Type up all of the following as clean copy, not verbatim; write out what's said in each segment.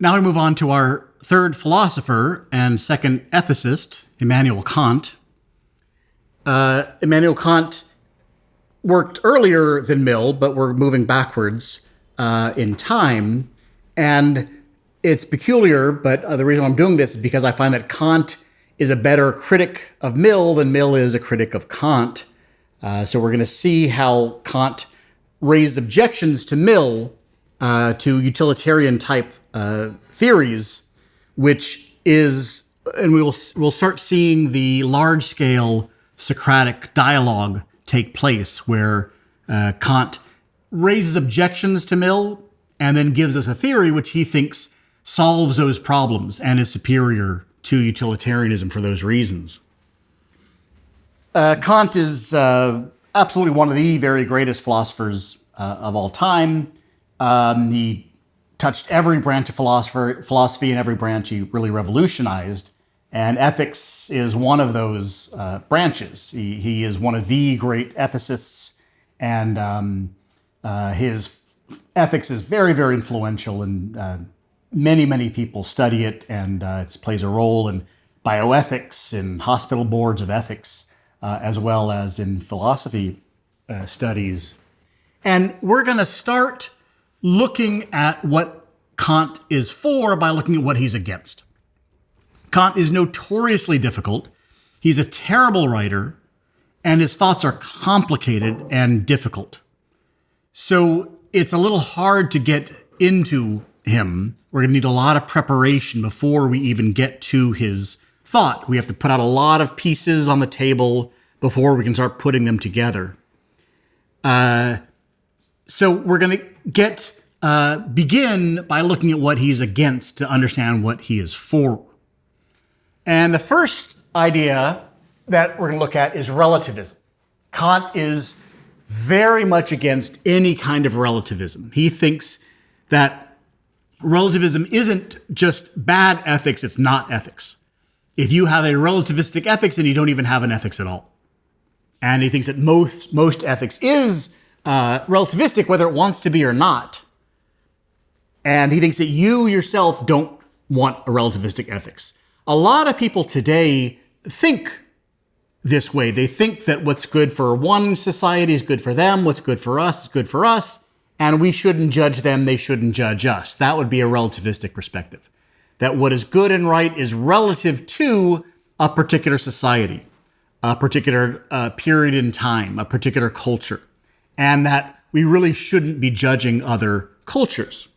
Now we move on to our third philosopher and second ethicist, Immanuel Kant. Immanuel Kant worked earlier than Mill, but we're moving backwards in time. And it's peculiar, but the reason I'm doing this is because I find that Kant is a better critic of Mill than Mill is a critic of Kant. So we're going to see how Kant raised objections to Mill, to utilitarian type theories, which is, and we'll start seeing the large scale Socratic dialogue take place where Kant raises objections to Mill and then gives us a theory which he thinks solves those problems and is superior to utilitarianism for those reasons. Kant is absolutely one of the very greatest philosophers of all time. He touched every branch of philosophy and every branch he really revolutionized. And ethics is one of those branches. He is one of the great ethicists, and his ethics is very, very influential, and many people study it, and it plays a role in bioethics, in hospital boards of ethics, as well as in philosophy studies. And we're going to start looking at what Kant is for by looking at what he's against. Kant is notoriously difficult. He's a terrible writer, and his thoughts are complicated and difficult. So it's a little hard to get into him. We're going to need a lot of preparation before we even get to his thought. We have to put out a lot of pieces on the table before we can start putting them together. So we're going to begin by looking at what he's against to understand what he is for. And the first idea that we're going to look at is relativism. Kant is very much against any kind of relativism. He thinks that relativism isn't just bad ethics, it's not ethics. If you have a relativistic ethics, then you don't even have an ethics at all. And he thinks that most ethics is relativistic, whether it wants to be or not. And he thinks that you yourself don't want a relativistic ethics. A lot of people today think this way. They think that what's good for one society is good for them, what's good for us is good for us, and we shouldn't judge them, they shouldn't judge us. That would be a relativistic perspective. That what is good and right is relative to a particular society, a particular period in time, a particular culture, and that we really shouldn't be judging other cultures.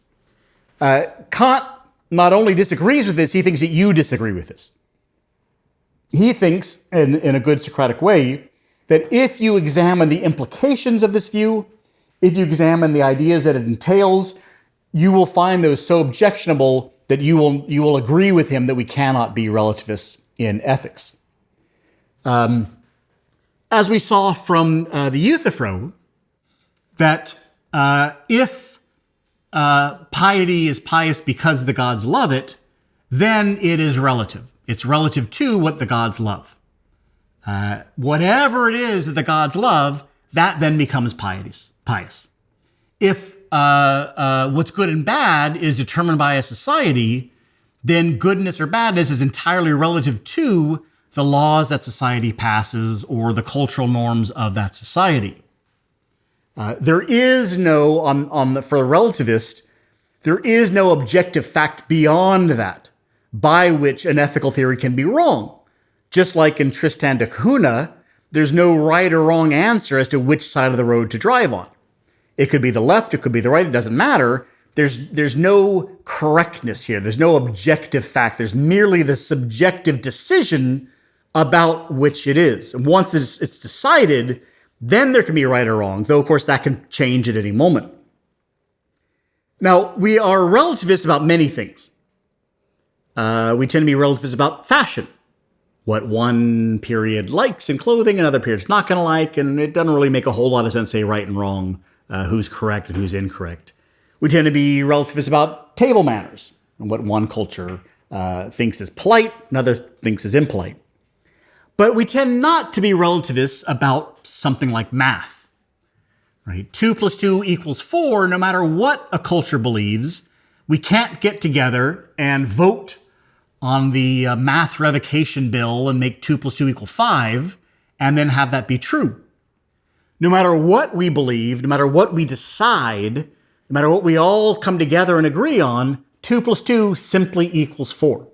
Kant not only disagrees with this, he thinks that you disagree with this. He thinks, in a good Socratic way, that if you examine the implications of this view, if you examine the ideas that it entails, you will find those so objectionable that you will agree with him that we cannot be relativists in ethics. As we saw from the Euthyphro, that if piety is pious because the gods love it, then it is relative. It's relative to what the gods love. Whatever it is that the gods love, that then becomes pious. If what's good and bad is determined by a society, then goodness or badness is entirely relative to the laws that society passes or the cultural norms of that society. There is no, for a relativist, there is no objective fact beyond that by which an ethical theory can be wrong. Just like in Tristan da Cunha, there's no right or wrong answer as to which side of the road to drive on. It could be the left, it could be the right, it doesn't matter. There's no correctness here. There's no objective fact. There's merely the subjective decision about which it is. And once it's decided, then there can be right or wrong, though, of course, that can change at any moment. Now, we are relativists about many things. We tend to be relativists about fashion. What one period likes in clothing, another period's not going to like, and it doesn't really make a whole lot of sense to say right and wrong, who's correct and who's incorrect. We tend to be relativists about table manners, and what one culture thinks is polite, another thinks is impolite. But we tend not to be relativists about something like math, right? 2 + 2 = 4, no matter what a culture believes. We can't get together and vote on the math revocation bill and make 2 + 2 = 5 and then have that be true. No matter what we believe, no matter what we decide, no matter what we all come together and agree on, 2 + 2 simply equals 4.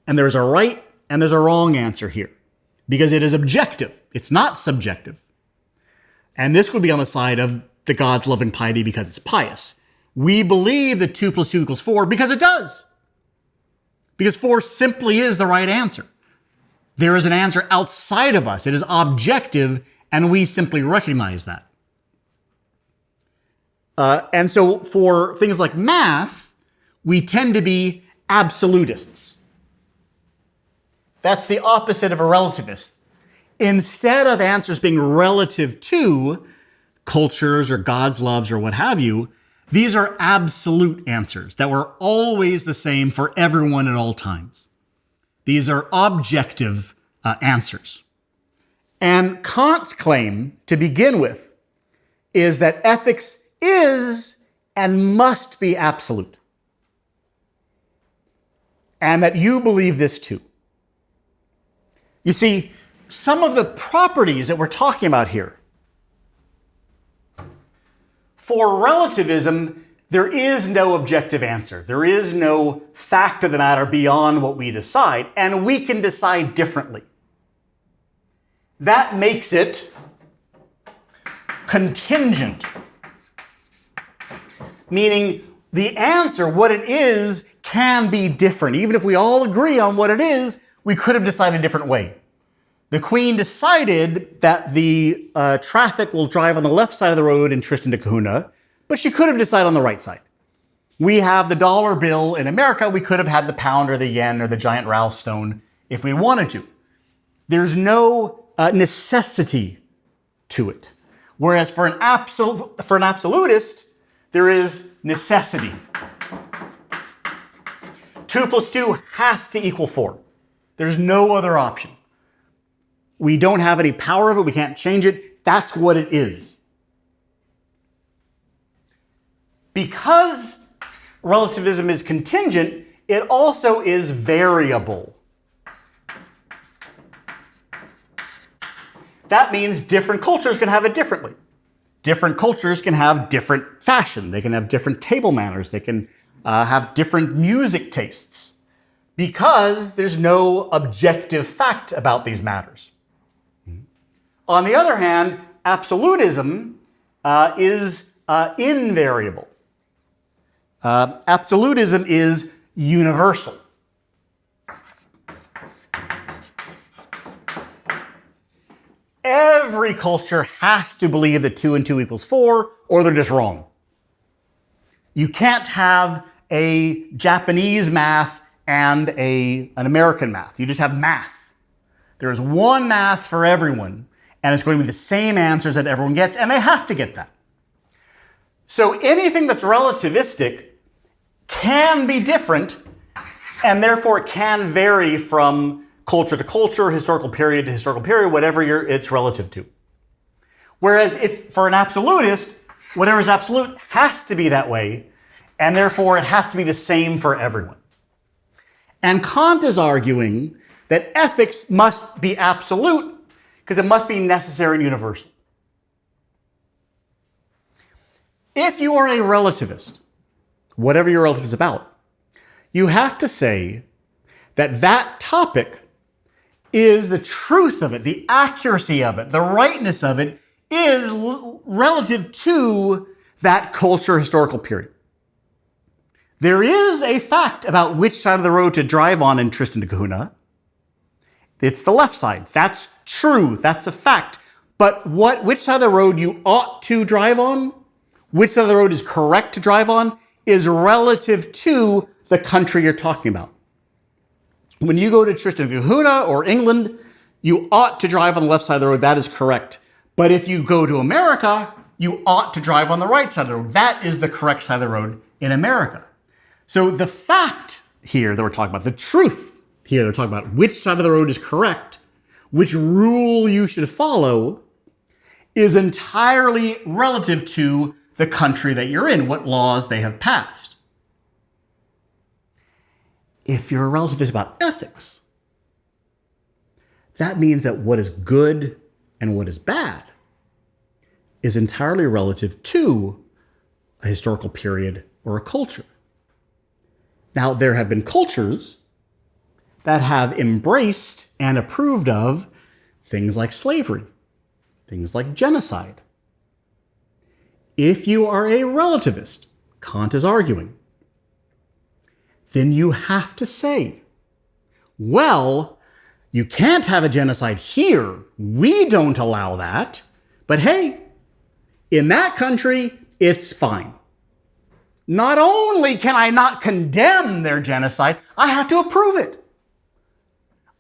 And there's a right and there's a wrong answer here because it is objective. It's not subjective. And this would be on the side of the God's loving piety because it's pious. We believe that 2 + 2 = 4 because it does. Because 4 simply is the right answer. There is an answer outside of us. It is objective, and we simply recognize that. And so for things like math, we tend to be absolutists. That's the opposite of a relativist. Instead of answers being relative to cultures or God's loves or what have you, these are absolute answers that were always the same for everyone at all times. These are objective answers. And Kant's claim, to begin with, is that ethics is and must be absolute. And that you believe this too. You see, some of the properties that we're talking about here, for relativism, there is no objective answer. There is no fact of the matter beyond what we decide, and we can decide differently. That makes it contingent, meaning the answer, what it is, can be different. Even if we all agree on what it is, we could have decided a different way. The Queen decided that the traffic will drive on the left side of the road in Tristan da Cunha, but she could have decided on the right side. We have the dollar bill in America. We could have had the pound or the yen or the giant Rouse stone if we wanted to. There's no necessity to it. Whereas for an absolutist, there is necessity. 2 + 2 has to equal 4. There's no other option. We don't have any power of it. We can't change it. That's what it is. Because relativism is contingent, it also is variable. That means different cultures can have it differently. Different cultures can have different fashion. They can have different table manners. They can have different music tastes because there's no objective fact about these matters. On the other hand, absolutism is invariable. Absolutism is universal. Every culture has to believe that 2 + 2 = 4, or they're just wrong. You can't have a Japanese math and an American math. You just have math. There is one math for everyone, and it's going to be the same answers that everyone gets, and they have to get that. So anything that's relativistic can be different, and therefore it can vary from culture to culture, historical period to historical period, whatever it's relative to. Whereas if for an absolutist, whatever is absolute has to be that way, and therefore it has to be the same for everyone. And Kant is arguing that ethics must be absolute because it must be necessary and universal. If you are a relativist, whatever your relative is about, you have to say that that topic is the truth of it, the accuracy of it, the rightness of it is relative to that culture historical period. There is a fact about which side of the road to drive on in Tristan da Cunha. It's the left side. That's true. That's a fact. But which side of the road you ought to drive on, which side of the road is correct to drive on, is relative to the country you're talking about. When you go to Tristan da Cunha or England, you ought to drive on the left side of the road. That is correct. But if you go to America, you ought to drive on the right side of the road. That is the correct side of the road in America. So the fact here that we're talking about, the truth here they're talking about, which side of the road is correct, which rule you should follow, is entirely relative to the country that you're in, what laws they have passed. If you're a relativist about ethics, that means that what is good and what is bad is entirely relative to a historical period or a culture. Now, there have been cultures that have embraced and approved of things like slavery, things like genocide. If you are a relativist, Kant is arguing, then you have to say, well, you can't have a genocide here. We don't allow that. But hey, in that country, it's fine. Not only can I not condemn their genocide, I have to approve it.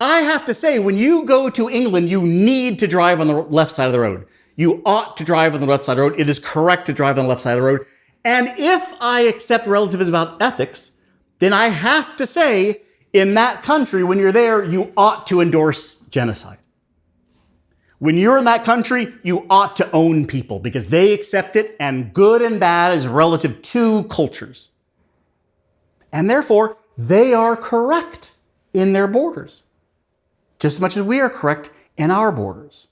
I have to say, when you go to England, you need to drive on the left side of the road. You ought to drive on the left side of the road. It is correct to drive on the left side of the road. And if I accept relativism about ethics, then I have to say, in that country, when you're there, you ought to endorse genocide. When you're in that country, you ought to own people because they accept it, and good and bad is relative to cultures. And therefore, they are correct in their borders, just as much as we are correct in our borders.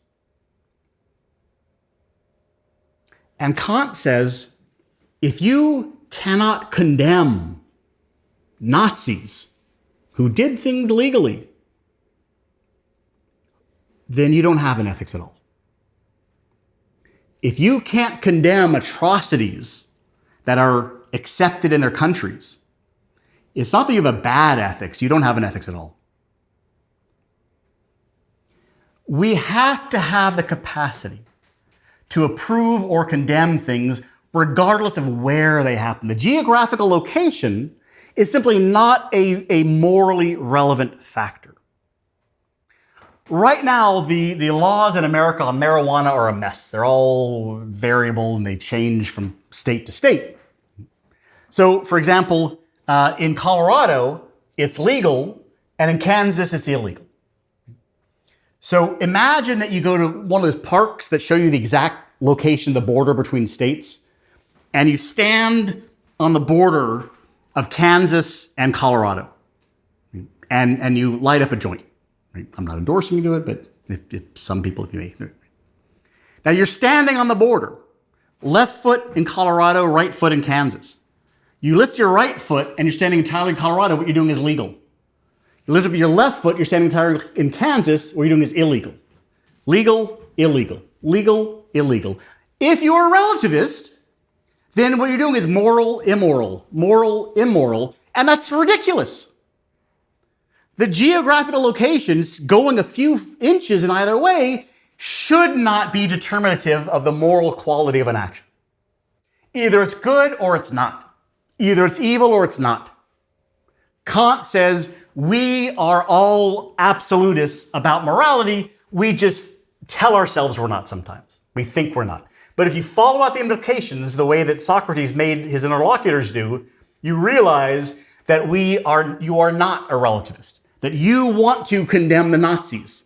And Kant says, if you cannot condemn Nazis who did things legally, then you don't have an ethics at all. If you can't condemn atrocities that are accepted in their countries, it's not that you have a bad ethics, you don't have an ethics at all. We have to have the capacity to approve or condemn things regardless of where they happen. The geographical location is simply not a morally relevant factor. Right now, the laws in America on marijuana are a mess. They're all variable and they change from state to state. So, for example, in Colorado, it's legal, and in Kansas, it's illegal. So imagine that you go to one of those parks that show you the exact location of the border between states, and you stand on the border of Kansas and Colorado, and you light up a joint. Right? I'm not endorsing you to it, but if some people, if you may. Now you're standing on the border, left foot in Colorado, right foot in Kansas. You lift your right foot and you're standing entirely in Colorado, what you're doing is legal. You lift up your left foot, you're standing entirely in Kansas, what you're doing is illegal. Legal, illegal. Legal, illegal. If you're a relativist, then what you're doing is moral, immoral, and that's ridiculous. The geographical locations going a few inches in either way should not be determinative of the moral quality of an action. Either it's good or it's not. Either it's evil or it's not. Kant says we are all absolutists about morality. We just tell ourselves we're not sometimes. We think we're not. But if you follow out the implications the way that Socrates made his interlocutors do, you realize that you are not a relativist, that you want to condemn the Nazis,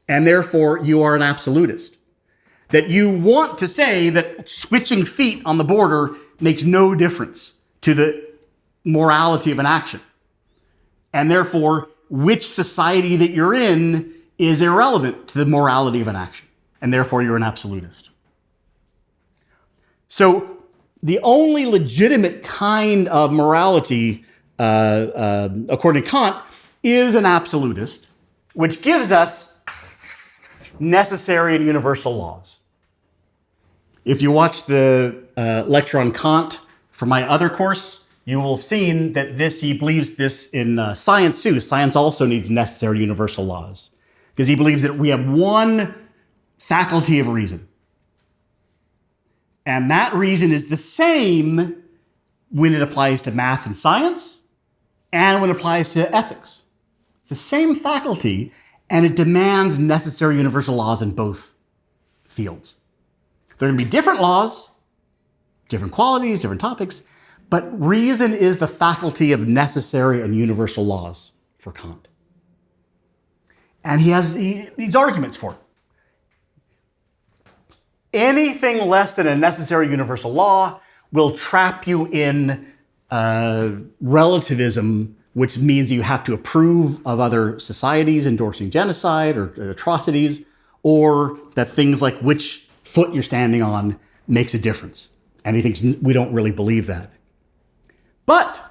and therefore you are an absolutist. That you want to say that switching feet on the border makes no difference to the morality of an action. And therefore, which society that you're in is irrelevant to the morality of an action. And therefore, you're an absolutist. So the only legitimate kind of morality, according to Kant, is an absolutist, which gives us necessary and universal laws. If you watch the lecture on Kant from my other course, you will have seen that he believes this in science too. Science also needs necessary universal laws because he believes that we have one faculty of reason. And that reason is the same when it applies to math and science and when it applies to ethics. It's the same faculty, and it demands necessary universal laws in both fields. There are going to be different laws, different qualities, different topics, but reason is the faculty of necessary and universal laws for Kant. And he has these arguments for it. Anything less than a necessary universal law will trap you in relativism which means you have to approve of other societies endorsing genocide or atrocities, or that things like which foot you're standing on makes a difference. And he thinks we don't really believe that. But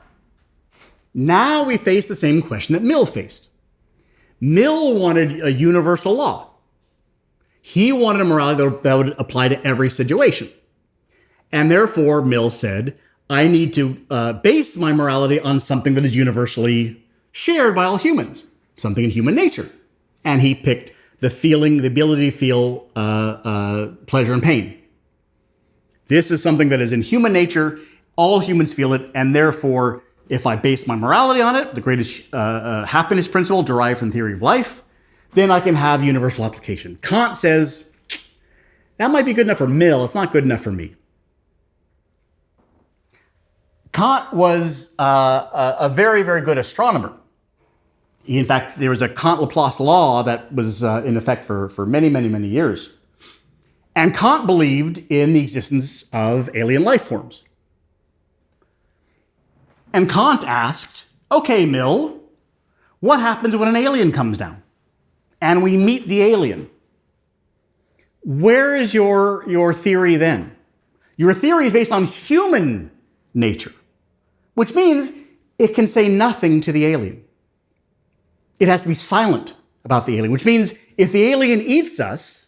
now we face the same question that Mill faced. Mill wanted a universal law. He wanted a morality that would apply to every situation. And therefore, Mill said, I need to base my morality on something that is universally shared by all humans, something in human nature. And he picked the ability to feel pleasure and pain. This is something that is in human nature. All humans feel it. And therefore, if I base my morality on it, the greatest happiness principle derived from the theory of life, then I can have universal application. Kant says, that might be good enough for Mill. It's not good enough for me. Kant was a very, very good astronomer. In fact, there was a Kant-Laplace law that was in effect for many, many, many years. And Kant believed in the existence of alien life forms. And Kant asked, okay, Mill, what happens when an alien comes down and we meet the alien? Where is your theory then? Your theory is based on human nature, which means it can say nothing to the alien. It has to be silent about the alien, which means if the alien eats us,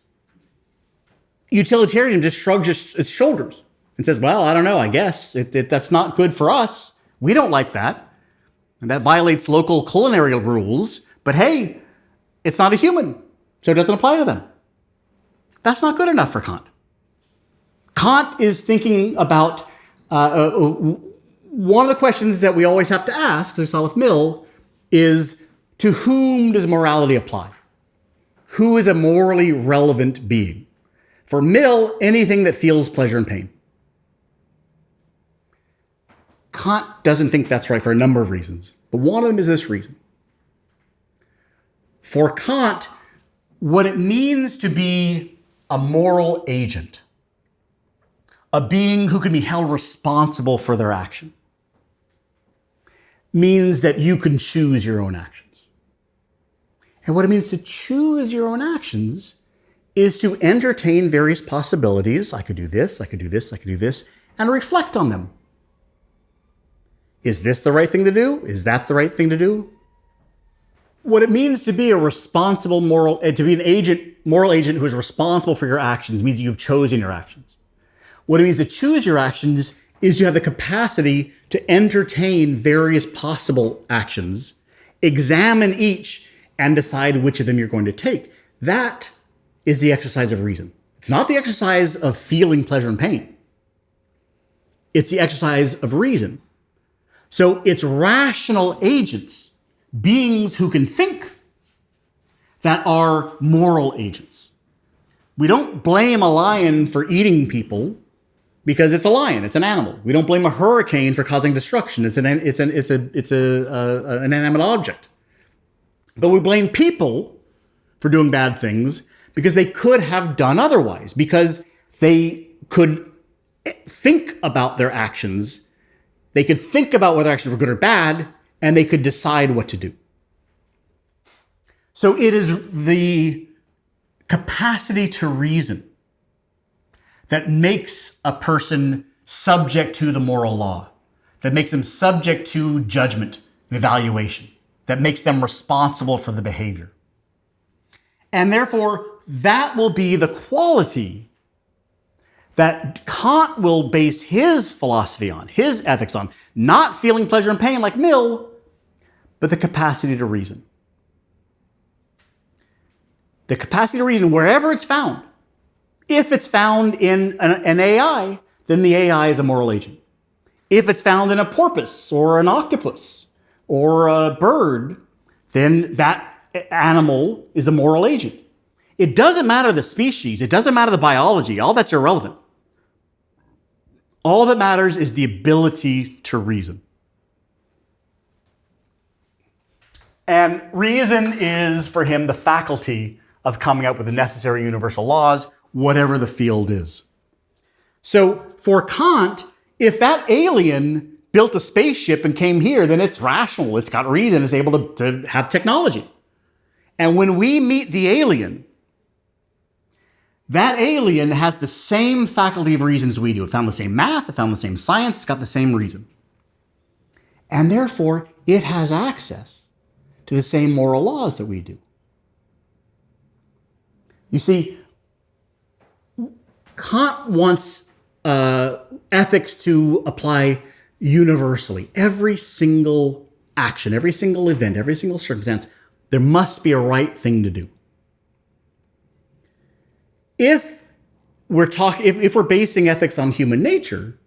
utilitarianism just shrugs its shoulders and says, well, I don't know, I guess that's not good for us. We don't like that. And that violates local culinary rules. But hey, it's not a human, so it doesn't apply to them. That's not good enough for Kant. Kant is thinking about one of the questions that we always have to ask, as we saw with Mill, is to whom does morality apply? Who is a morally relevant being? For Mill, anything that feels pleasure and pain. Kant doesn't think that's right for a number of reasons, but one of them is this reason. For Kant, what it means to be a moral agent, a being who can be held responsible for their action, means that you can choose your own actions. And what it means to choose your own actions is to entertain various possibilities. I could do this, I could do this, I could do this, and reflect on them. Is this the right thing to do? Is that the right thing to do? What it means to be a responsible moral agent who is responsible for your actions means you've chosen your actions. What it means to choose your actions is you have the capacity to entertain various possible actions, examine each, and decide which of them you're going to take. That is the exercise of reason. It's not the exercise of feeling pleasure and pain. It's the exercise of reason. So it's rational agents, beings who can think, that are moral agents. We don't blame a lion for eating people because it's a lion, it's an animal. We don't blame a hurricane for causing destruction. It's an inanimate object. But we blame people for doing bad things because they could have done otherwise, because they could think about their actions. They could think about whether actions were good or bad, and they could decide what to do. So it is the capacity to reason that makes a person subject to the moral law, that makes them subject to judgment and evaluation, that makes them responsible for the behavior. And therefore, that will be the quality that Kant will base his philosophy on, his ethics on, not feeling pleasure and pain like Mill, but the capacity to reason. The capacity to reason wherever it's found. If it's found in an AI, then the AI is a moral agent. If it's found in a porpoise or an octopus or a bird, then that animal is a moral agent. It doesn't matter the species. It doesn't matter the biology. All that's irrelevant. All that matters is the ability to reason. And reason is, for him, the faculty of coming up with the necessary universal laws, whatever the field is. So for Kant, if that alien built a spaceship and came here, then it's rational, it's got reason, it's able to have technology. And when we meet the alien, that alien has the same faculty of reason as we do. It found the same math, it found the same science, it's got the same reason. And therefore, it has access to the same moral laws that we do. You see, Kant wants ethics to apply universally. Every single action, every single event, every single circumstance, there must be a right thing to do. If we're basing ethics on human nature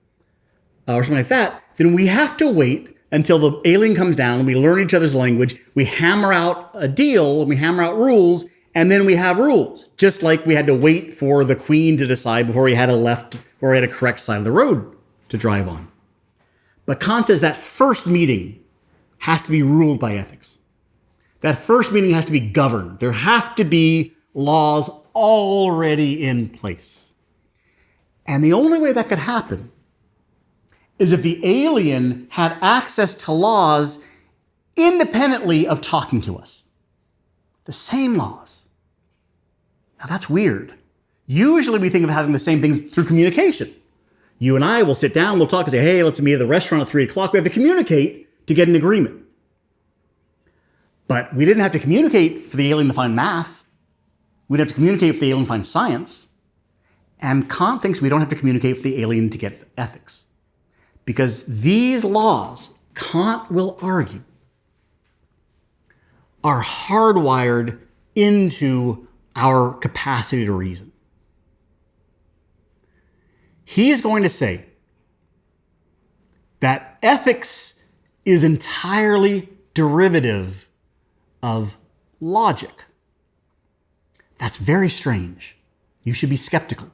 or something like that, then we have to wait until the alien comes down and we learn each other's language, we hammer out a deal and we hammer out rules, and then we have rules. Just like we had to wait for the queen to decide before we had a correct side of the road to drive on. But Kant says that first meeting has to be ruled by ethics. That first meeting has to be governed. There have to be laws already in place. And the only way that could happen is if the alien had access to laws independently of talking to us. The same laws. Now that's weird. Usually we think of having the same things through communication. You and I will sit down, we'll talk and say, hey, let's meet at the restaurant at 3 o'clock. We have to communicate to get an agreement. But we didn't have to communicate for the alien to find math. We'd have to communicate for the alien to find science. And Kant thinks we don't have to communicate for the alien to get ethics. Because these laws, Kant will argue, are hardwired into our capacity to reason. He's going to say that ethics is entirely derivative of logic. That's very strange. You should be skeptical.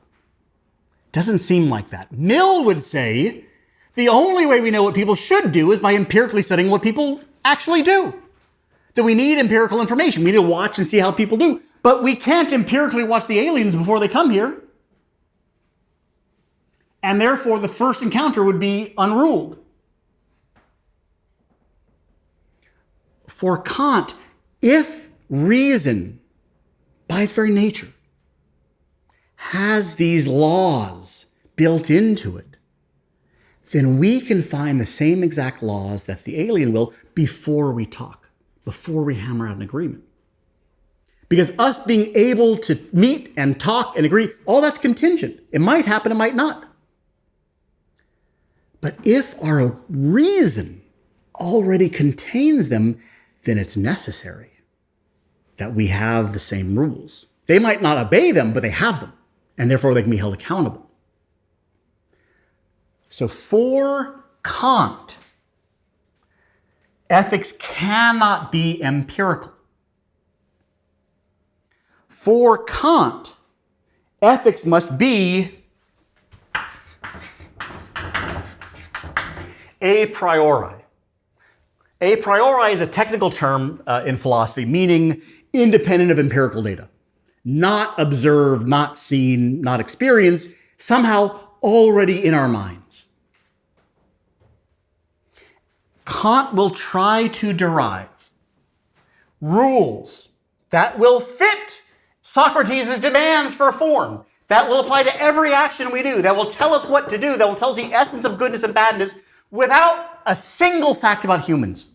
Doesn't seem like that. Mill would say the only way we know what people should do is by empirically studying what people actually do. That we need empirical information. We need to watch and see how people do. But we can't empirically watch the aliens before they come here. And therefore, the first encounter would be unruled. For Kant, if reason, by its very nature, has these laws built into it, then we can find the same exact laws that the alien will before we talk, before we hammer out an agreement. Because us being able to meet and talk and agree, all that's contingent. It might happen, it might not. But if our reason already contains them, then it's necessary that we have the same rules. They might not obey them, but they have them, and therefore they can be held accountable. So for Kant, ethics cannot be empirical. For Kant, ethics must be a priori. A priori is a technical term in philosophy, meaning independent of empirical data. Not observed, not seen, not experienced, somehow already in our minds. Kant will try to derive rules that will fit Socrates' demands for form, that will apply to every action we do, that will tell us what to do, that will tell us the essence of goodness and badness without a single fact about humans.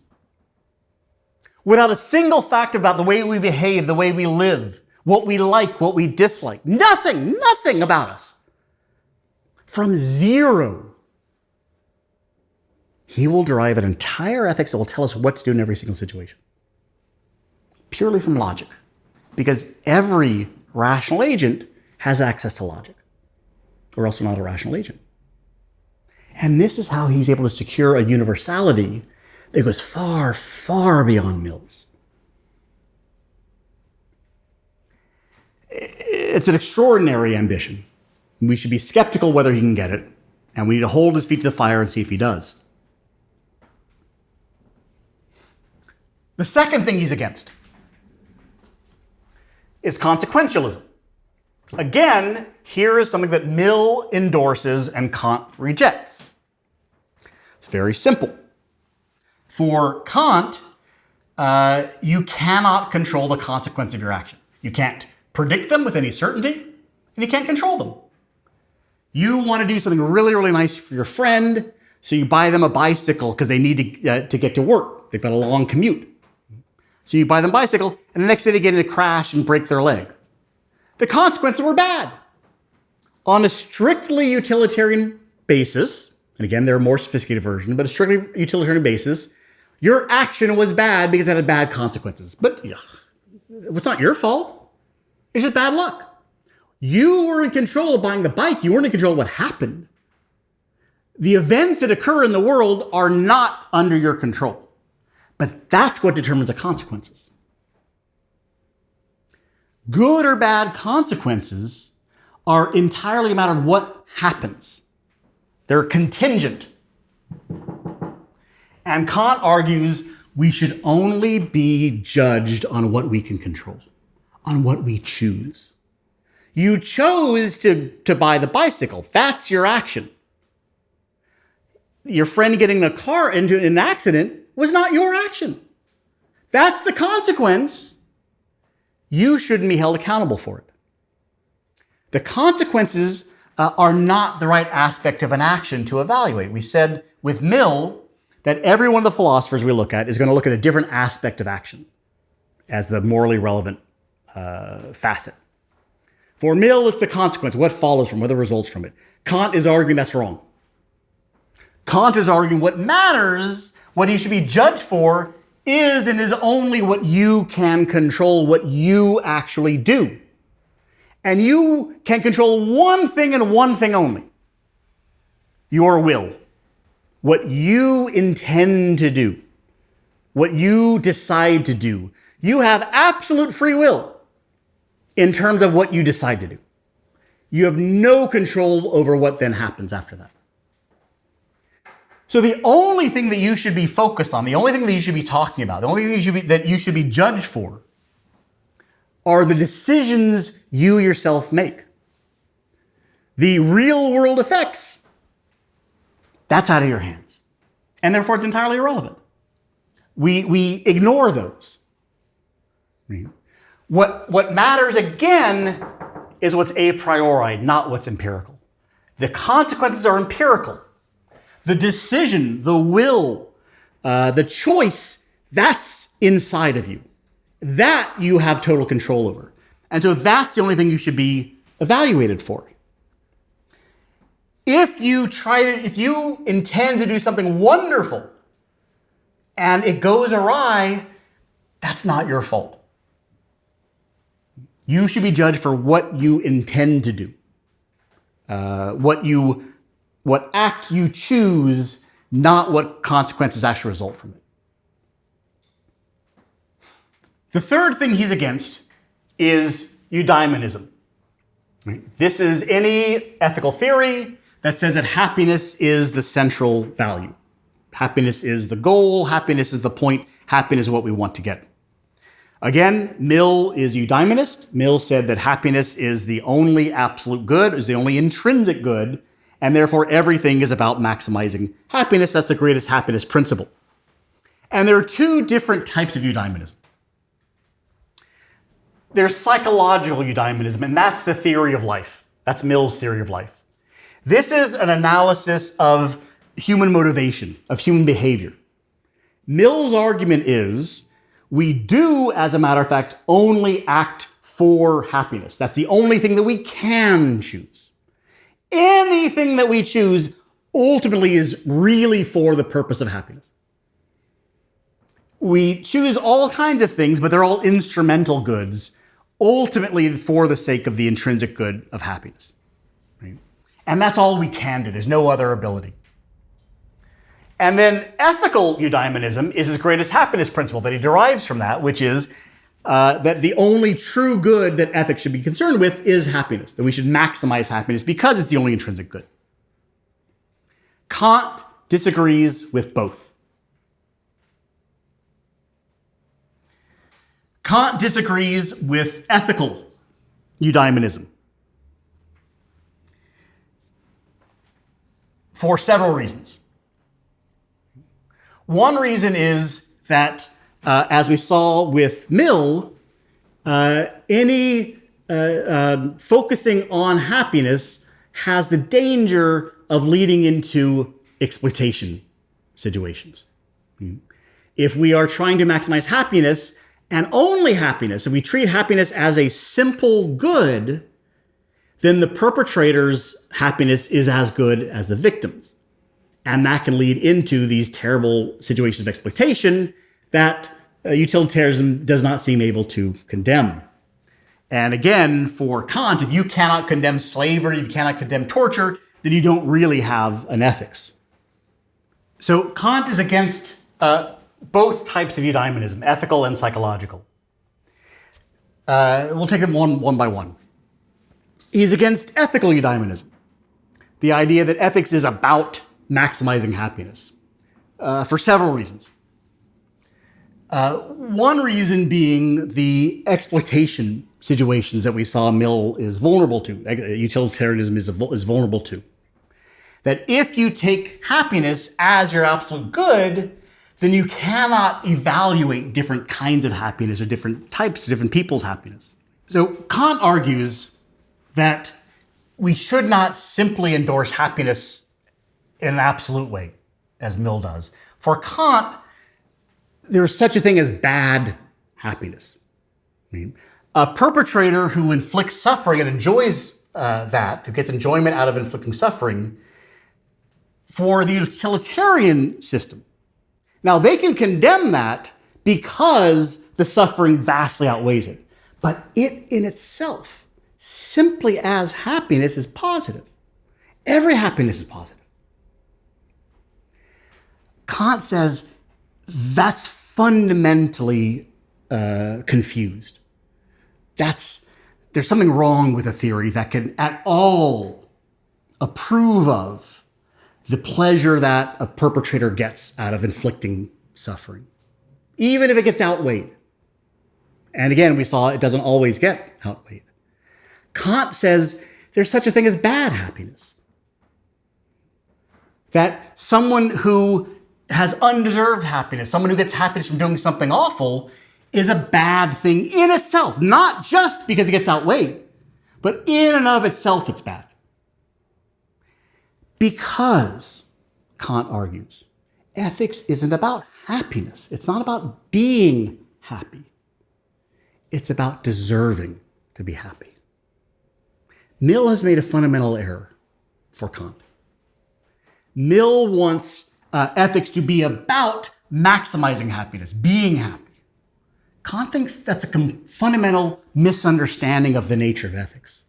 Without a single fact about the way we behave, the way we live, what we like, what we dislike. Nothing about us. From zero, he will derive an entire ethics that will tell us what to do in every single situation. Purely from logic. Because every rational agent has access to logic, or else they're not a rational agent. And this is how he's able to secure a universality that goes far, far beyond Mill's. It's an extraordinary ambition. We should be skeptical whether he can get it, and we need to hold his feet to the fire and see if he does. The second thing he's against is consequentialism. Again, here is something that Mill endorses and Kant rejects. very simple. For Kant, you cannot control the consequence of your action. You can't predict them with any certainty, and you can't control them. You want to do something really, really nice for your friend, so you buy them a bicycle because they need to get to work. They've got a long commute. So you buy them a bicycle, and the next day they get in a crash and break their leg. The consequences were bad. On a strictly utilitarian basis, and again, there are more sophisticated versions, but a strictly utilitarian basis, your action was bad because it had bad consequences. But it's not your fault. It's just bad luck. You were in control of buying the bike. You weren't in control of what happened. The events that occur in the world are not under your control. But that's what determines the consequences. Good or bad consequences are entirely a matter of what happens. They're contingent. And Kant argues we should only be judged on what we can control, on what we choose. You chose to buy the bicycle. That's your action. Your friend getting in a car into an accident was not your action. That's the consequence. You shouldn't be held accountable for it. The consequences are not the right aspect of an action to evaluate. We said with Mill that every one of the philosophers we look at is going to look at a different aspect of action as the morally relevant facet. For Mill, it's the consequence, what follows from, what are the results from it. Kant is arguing that's wrong. Kant is arguing what matters, what you should be judged for, is and is only what you can control, what you actually do. And you can control one thing and one thing only. Your will. What you intend to do. What you decide to do. You have absolute free will in terms of what you decide to do. You have no control over what then happens after that. So the only thing that you should be focused on, the only thing that you should be talking about, the only thing that you should be judged for are the decisions you yourself make. The real world effects, that's out of your hands. And therefore it's entirely irrelevant. We ignore those. What matters again is what's a priori, not what's empirical. The consequences are empirical. The decision, the will, the choice, that's inside of you. That you have total control over. And so that's the only thing you should be evaluated for. If you intend to do something wonderful and it goes awry, that's not your fault. You should be judged for what you intend to do. What act you choose, not what consequences actually result from it. The third thing he's against is eudaimonism. This is any ethical theory that says that happiness is the central value. Happiness is the goal, happiness is the point, happiness is what we want to get. Again, Mill is eudaimonist. Mill said that happiness is the only absolute good, is the only intrinsic good, and therefore everything is about maximizing happiness. That's the greatest happiness principle. And there are two different types of eudaimonism. There's psychological eudaimonism, and that's the theory of life. That's Mill's theory of life. This is an analysis of human motivation, of human behavior. Mill's argument is we do, as a matter of fact, only act for happiness. That's the only thing that we can choose. Anything that we choose ultimately is really for the purpose of happiness. We choose all kinds of things, but they're all instrumental goods, ultimately for the sake of the intrinsic good of happiness. Right? And that's all we can do. There's no other ability. And then ethical eudaimonism is his greatest happiness principle that he derives from that, which is that the only true good that ethics should be concerned with is happiness, that we should maximize happiness because it's the only intrinsic good. Kant disagrees with both. Kant disagrees with ethical eudaimonism for several reasons. One reason is that, as we saw with Mill, any focusing on happiness has the danger of leading into exploitation situations. If we are trying to maximize happiness and only happiness, if we treat happiness as a simple good, then the perpetrator's happiness is as good as the victim's. And that can lead into these terrible situations of exploitation that utilitarianism does not seem able to condemn. And again, for Kant, if you cannot condemn slavery, if you cannot condemn torture, then you don't really have an ethics. So Kant is against both types of eudaimonism, ethical and psychological. We'll take them one by one. He's against ethical eudaimonism, the idea that ethics is about maximizing happiness, for several reasons. One reason being the exploitation situations that we saw Mill is vulnerable to, utilitarianism is vulnerable to. That if you take happiness as your absolute good, then you cannot evaluate different kinds of happiness or different types of different people's happiness. So Kant argues that we should not simply endorse happiness in an absolute way, as Mill does. For Kant, there is such a thing as bad happiness. A perpetrator who inflicts suffering and enjoys that, who gets enjoyment out of inflicting suffering, for the utilitarian system. Now, they can condemn that because the suffering vastly outweighs it. But it in itself, simply as happiness, is positive. Every happiness is positive. Kant says that's fundamentally confused. There's something wrong with a theory that can at all approve of the pleasure that a perpetrator gets out of inflicting suffering, even if it gets outweighed. And again, we saw it doesn't always get outweighed. Kant says there's such a thing as bad happiness. That someone who has undeserved happiness, someone who gets happiness from doing something awful, is a bad thing in itself. Not just because it gets outweighed, but in and of itself it's bad. Because, Kant argues, ethics isn't about happiness. It's not about being happy. It's about deserving to be happy. Mill has made a fundamental error for Kant. Mill wants ethics to be about maximizing happiness, being happy. Kant thinks that's a fundamental misunderstanding of the nature of ethics.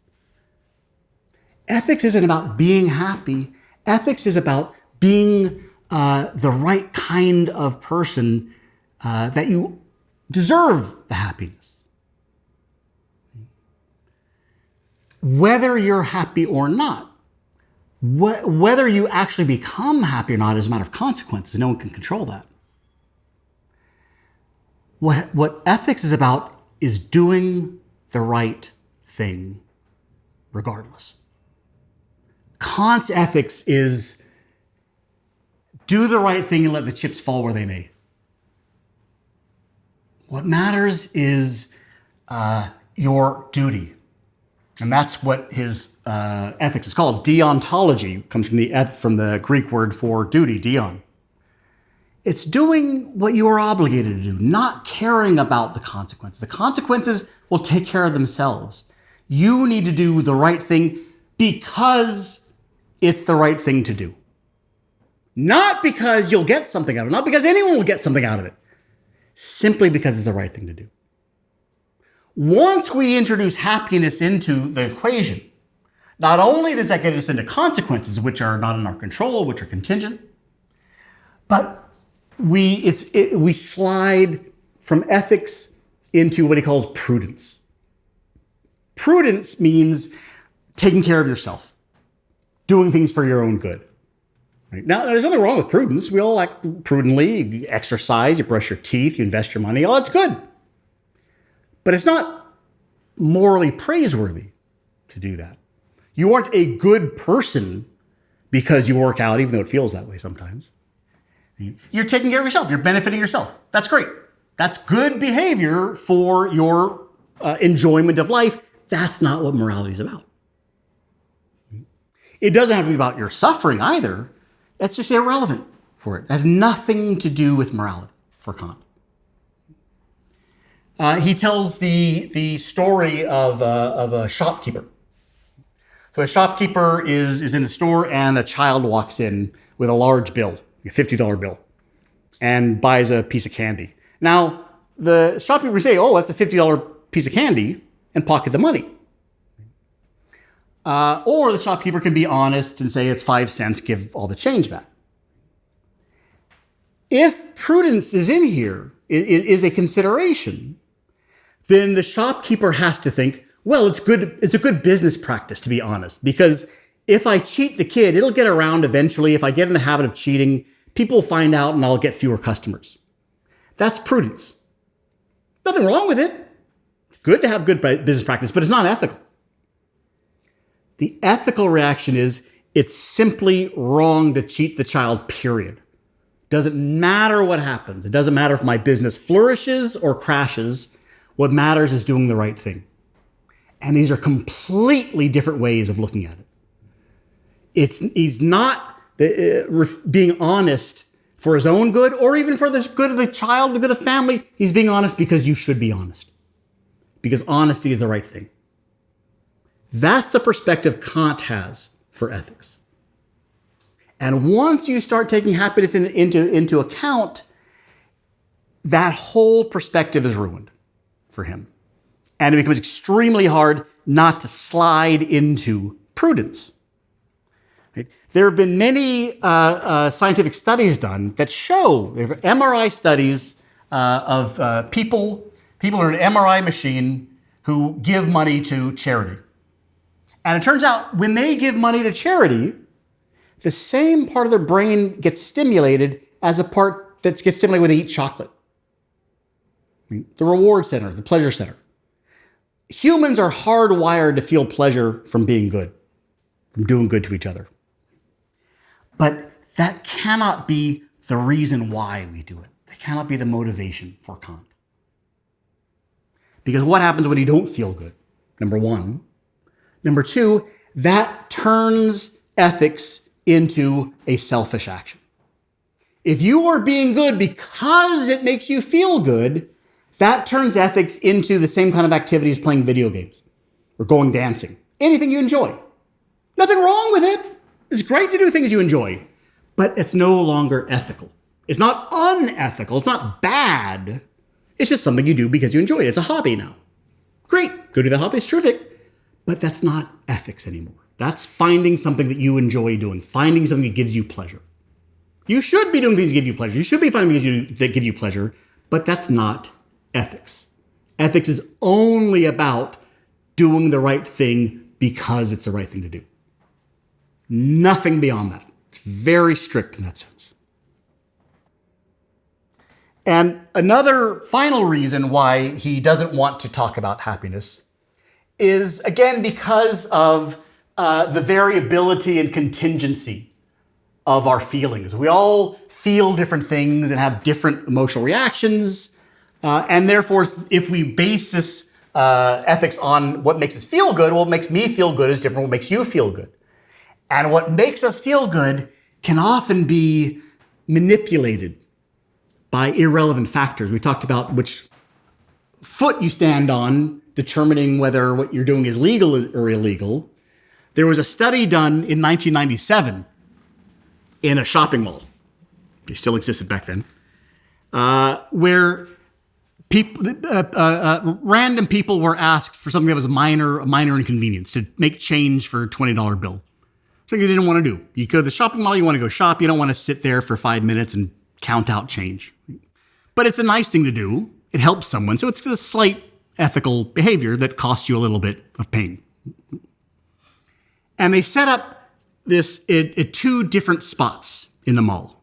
Ethics isn't about being happy. Ethics is about being the right kind of person that you deserve the happiness. Whether you're happy or not, whether you actually become happy or not is a matter of consequences. No one can control that. What ethics is about is doing the right thing regardless. Kant's ethics is do the right thing and let the chips fall where they may. What matters is your duty. And that's what his ethics is called. Deontology comes from the Greek word for duty, deon. It's doing what you are obligated to do, not caring about the consequences. The consequences will take care of themselves. You need to do the right thing because it's the right thing to do. Not because you'll get something out of it, not because anyone will get something out of it. Simply because it's the right thing to do. Once we introduce happiness into the equation, not only does that get us into consequences, which are not in our control, which are contingent, but we slide from ethics into what he calls prudence. Prudence means taking care of yourself, doing things for your own good. Right? Now, there's nothing wrong with prudence. We all act prudently. You exercise, you brush your teeth, you invest your money. All that's good. But it's not morally praiseworthy to do that. You aren't a good person because you work out, even though it feels that way sometimes. You're taking care of yourself. You're benefiting yourself. That's great. That's good behavior for your enjoyment of life. That's not what morality is about. It doesn't have to be about your suffering either. That's just irrelevant for it. It has nothing to do with morality for Kant. He tells the story of a shopkeeper. So a shopkeeper is in a store and a child walks in with a large bill, a $50 bill, and buys a piece of candy. Now, the shopkeeper say, oh, that's a $50 piece of candy, and pocket the money. Or the shopkeeper can be honest and say it's 5 cents, give all the change back. If prudence is in here, is a consideration, then the shopkeeper has to think, well, it's a good business practice to be honest, because if I cheat the kid, it'll get around eventually. If I get in the habit of cheating, people will find out and I'll get fewer customers. That's prudence. Nothing wrong with it. It's good to have good business practice, but it's not ethical. The ethical reaction is it's simply wrong to cheat the child, period. Doesn't matter what happens. It doesn't matter if my business flourishes or crashes. What matters is doing the right thing. And these are completely different ways of looking at it. He's not being honest for his own good or even for the good of the child, the good of the family. He's being honest because you should be honest. Because honesty is the right thing. That's the perspective Kant has for ethics. And once you start taking happiness into account, that whole perspective is ruined for him. And it becomes extremely hard not to slide into prudence. Right? There have been many scientific studies done that show, MRI studies of people in an MRI machine who give money to charity. And it turns out when they give money to charity, the same part of their brain gets stimulated as a part that gets stimulated when they eat chocolate. The reward center, the pleasure center. Humans are hardwired to feel pleasure from being good, from doing good to each other. But that cannot be the reason why we do it. That cannot be the motivation for Kant. Because what happens when you don't feel good? Number one. Number two, that turns ethics into a selfish action. If you are being good because it makes you feel good, that turns ethics into the same kind of activities playing video games or going dancing. Anything you enjoy. Nothing wrong with it. It's great to do things you enjoy, but it's no longer ethical. It's not unethical. It's not bad. It's just something you do because you enjoy it. It's a hobby now. Great. Go do that hobby. It's terrific. But that's not ethics anymore. That's finding something that you enjoy doing, finding something that gives you pleasure. You should be doing things that give you pleasure. You should be finding things that give you pleasure, but that's not ethics. Ethics is only about doing the right thing because it's the right thing to do. Nothing beyond that. It's very strict in that sense. And another final reason why he doesn't want to talk about happiness is, again, because of the variability and contingency of our feelings. We all feel different things and have different emotional reactions. And therefore, if we base this ethics on what makes us feel good, well, what makes me feel good is different from what makes you feel good. And what makes us feel good can often be manipulated by irrelevant factors. We talked about which foot you stand on determining whether what you're doing is legal or illegal. There was a study done in 1997 in a shopping mall. They still existed back then, where random people were asked for something that was a minor inconvenience to make change for a $20 bill. Something they didn't want to do. You go to the shopping mall, you want to go shop. You don't want to sit there for 5 minutes and count out change. But it's a nice thing to do. It helps someone. So it's a slight ethical behavior that costs you a little bit of pain. And they set up this at 2 different spots in the mall.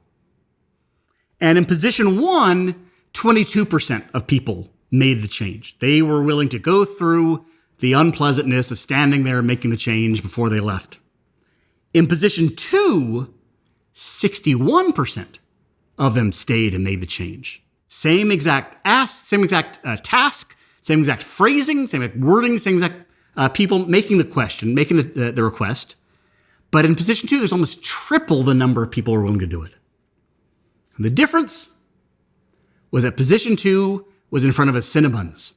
And in position 1, 22% of people made the change. They were willing to go through the unpleasantness of standing there and making the change before they left. In position 2, 61% of them stayed and made the change. Same exact task, same exact phrasing, same exact wording, same exact people making the question, making the request. But in position 2, there's almost triple the number of people who are willing to do it. And the difference was that position 2 was in front of a Cinnabons,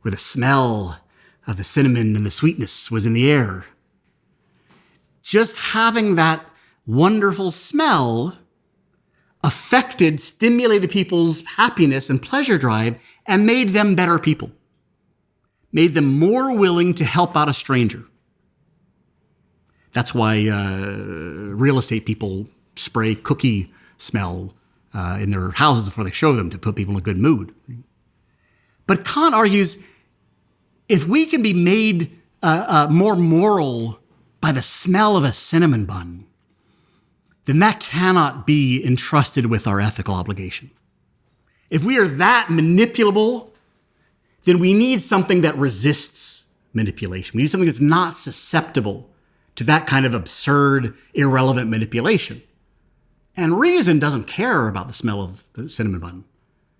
where the smell of the cinnamon and the sweetness was in the air. Just having that wonderful smell stimulated people's happiness and pleasure drive and made them better people. Made them more willing to help out a stranger. That's why real estate people spray cookie smell in their houses before they show them to put people in a good mood. But Kant argues, if we can be made more moral by the smell of a cinnamon bun, then that cannot be entrusted with our ethical obligation. If we are that manipulable, then we need something that resists manipulation. We need something that's not susceptible to that kind of absurd, irrelevant manipulation. And reason doesn't care about the smell of the cinnamon bun.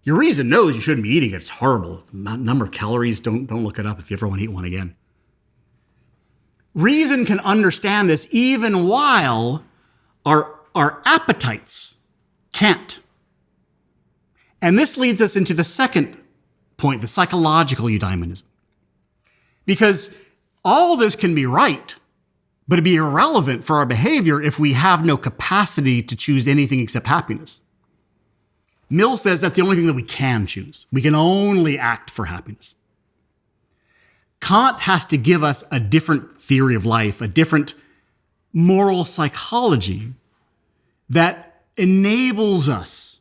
Your reason knows you shouldn't be eating it. It's horrible. The number of calories, don't look it up if you ever want to eat one again. Reason can understand this even while our appetites can't. And this leads us into the second point, the psychological eudaimonism. Because all this can be right, but it'd be irrelevant for our behavior if we have no capacity to choose anything except happiness. Mill says that's the only thing that we can choose. We can only act for happiness. Kant has to give us a different theory of life, a different moral psychology that enables us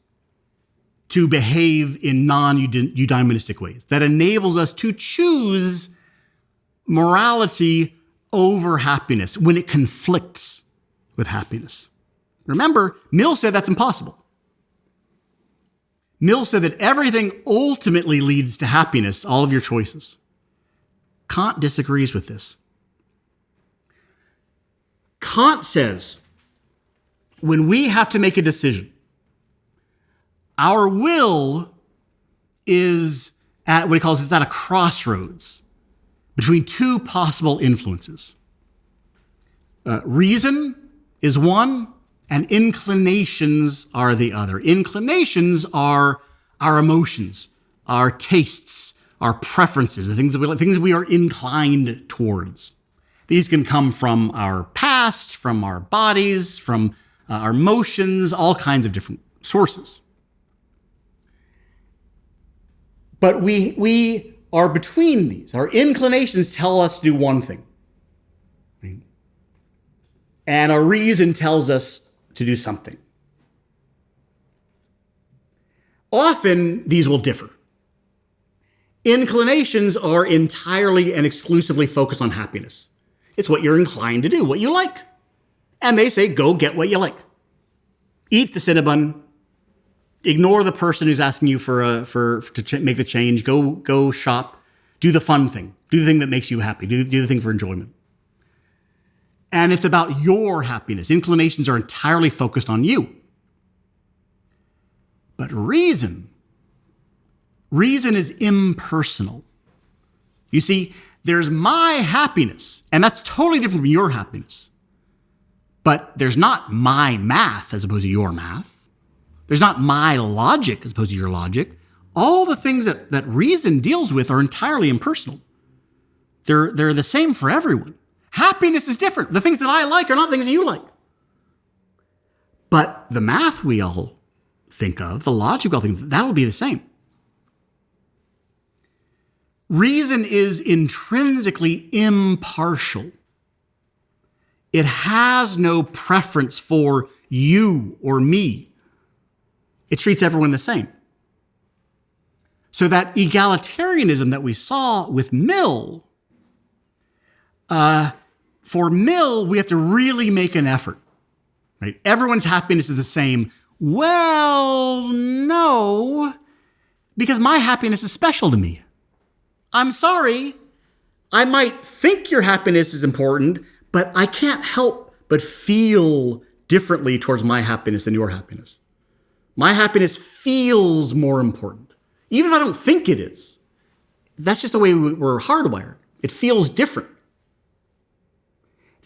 to behave in non-eudaimonistic ways, that enables us to choose morality over happiness when it conflicts with happiness. Remember, Mill said that's impossible. Mill said that everything ultimately leads to happiness, all of your choices. Kant disagrees with this. Kant says, when we have to make a decision, our will is at what he calls at a crossroads between two possible influences. Reason is one, and inclinations are the other. Inclinations are our emotions, our tastes, our preferences, the things that we are inclined towards. These can come from our past, from our bodies, from our emotions, all kinds of different sources. But we are between these. Our inclinations tell us to do one thing. And our reason tells us to do something. Often, these will differ. Inclinations are entirely and exclusively focused on happiness. It's what you're inclined to do, what you like. And they say, go get what you like. Eat the Cinnabon. Ignore the person who's asking you make the change. Go shop. Do the fun thing. Do the thing that makes you happy. Do the thing for enjoyment. And it's about your happiness. Inclinations are entirely focused on you. But reason is impersonal. You see, there's my happiness, and that's totally different from your happiness. But there's not my math as opposed to your math. There's not my logic as opposed to your logic. All the things that reason deals with are entirely impersonal. They're the same for everyone. Happiness is different. The things that I like are not things that you like. But the math we all think of, the logic we all think of, that will be the same. Reason is intrinsically impartial. It has no preference for you or me. It treats everyone the same. So that egalitarianism that we saw with Mill, for Mill, we have to really make an effort. Right? Everyone's happiness is the same. Well, no, because my happiness is special to me. I'm sorry. I might think your happiness is important, but I can't help but feel differently towards my happiness than your happiness. My happiness feels more important, even if I don't think it is. That's just the way we're hardwired. It feels different.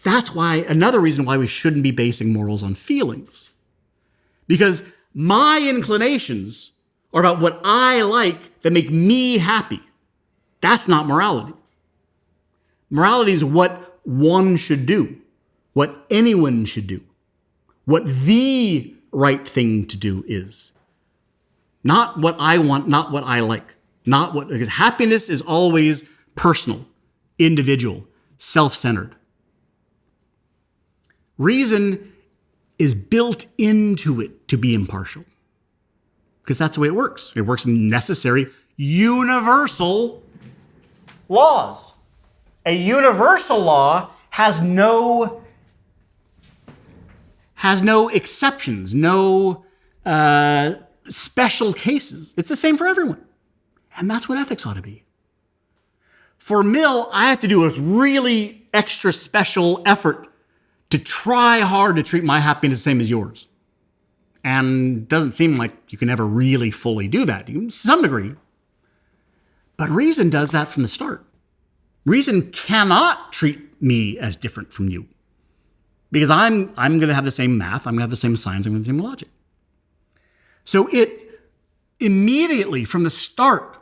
That's why, another reason why we shouldn't be basing morals on feelings. Because my inclinations are about what I like that make me happy. That's not morality. Morality is what one should do, what anyone should do, what the right thing to do is. Not what I want, not what I like. Because happiness is always personal, individual, self-centered. Reason is built into it to be impartial. Because that's the way it works. It works in necessary, universal laws. A universal law has no exceptions, no special cases. It's the same for everyone. And that's what ethics ought to be. For Mill, I have to do a really extra special effort to try hard to treat my happiness the same as yours. And it doesn't seem like you can ever really fully do that, to some degree. But reason does that from the start. Reason cannot treat me as different from you. Because I'm going to have the same math, I'm going to have the same science, I'm going to have the same logic. So it immediately, from the start,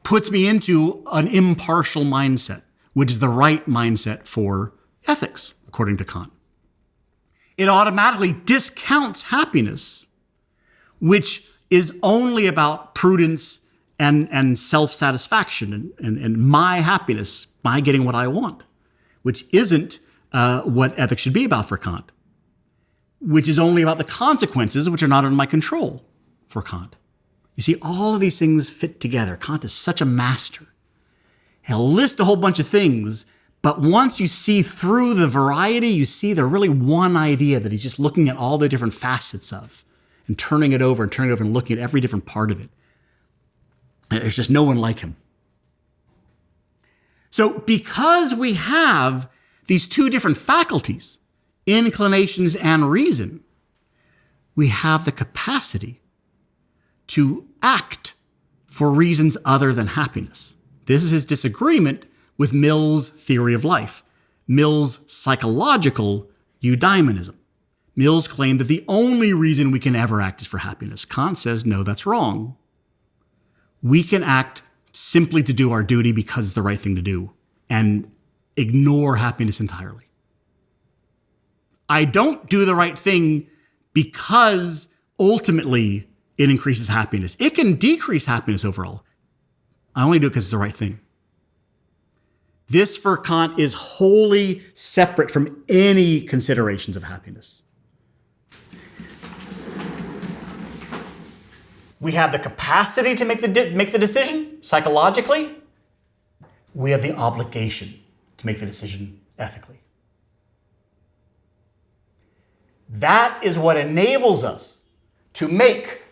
puts me into an impartial mindset, which is the right mindset for ethics, according to Kant. It automatically discounts happiness, which is only about prudence and self-satisfaction and my happiness, my getting what I want, which isn't what ethics should be about for Kant, which is only about the consequences, which are not under my control for Kant. You see, all of these things fit together. Kant is such a master. He'll list a whole bunch of things, but once you see through the variety, you see the really one idea that he's just looking at all the different facets of and turning it over and looking at every different part of it. And there's just no one like him. So because we have these two different faculties, inclinations and reason, we have the capacity to act for reasons other than happiness. This is his disagreement with Mill's theory of life, Mill's psychological eudaimonism. Mill's claim that the only reason we can ever act is for happiness. Kant says, no, that's wrong. We can act simply to do our duty because it's the right thing to do and ignore happiness entirely. I don't do the right thing because ultimately it increases happiness. It can decrease happiness overall. I only do it because it's the right thing. This, for Kant, is wholly separate from any considerations of happiness. We have the capacity to make the decision psychologically. We have the obligation to make the decision ethically. That is what enables us to make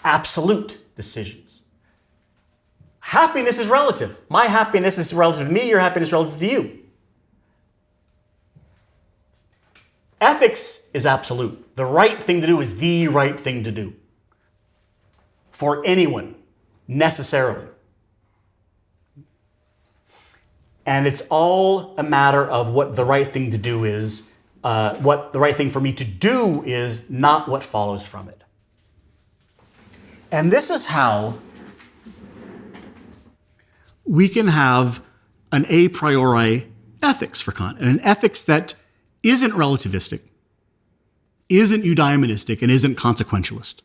absolute decisions. Happiness is relative. My happiness is relative to me, your happiness is relative to you. Ethics is absolute. The right thing to do is the right thing to do. For anyone, necessarily. And it's all a matter of what the right thing to do is, what the right thing for me to do is, not what follows from it. And this is how we can have an a priori ethics for Kant, and an ethics that isn't relativistic, isn't eudaimonistic, and isn't consequentialist.